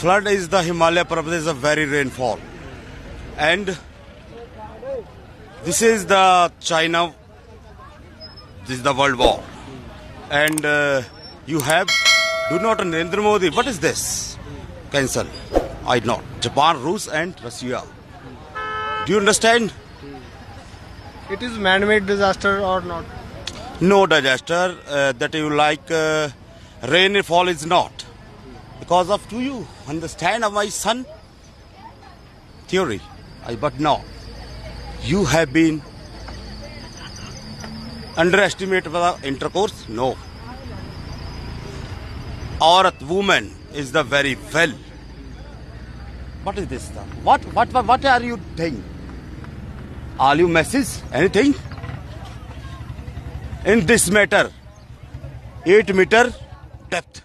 Flood is the Himalaya Parvat is a very rainfall. And this is the China, this is the world war. And you have, do not Narendra Modi, what is this? Cancel. I not. Japan, Rus and Russia. Do you understand? It is man-made disaster or not? No disaster that you like rainfall is not. Because of, do you understand of my son? Theory. But no. You have been underestimated by the intercourse? No. Aurat, woman is the very well. What is this stuff? What are you doing? Are you messages? Anything? In this matter, 8 meter depth.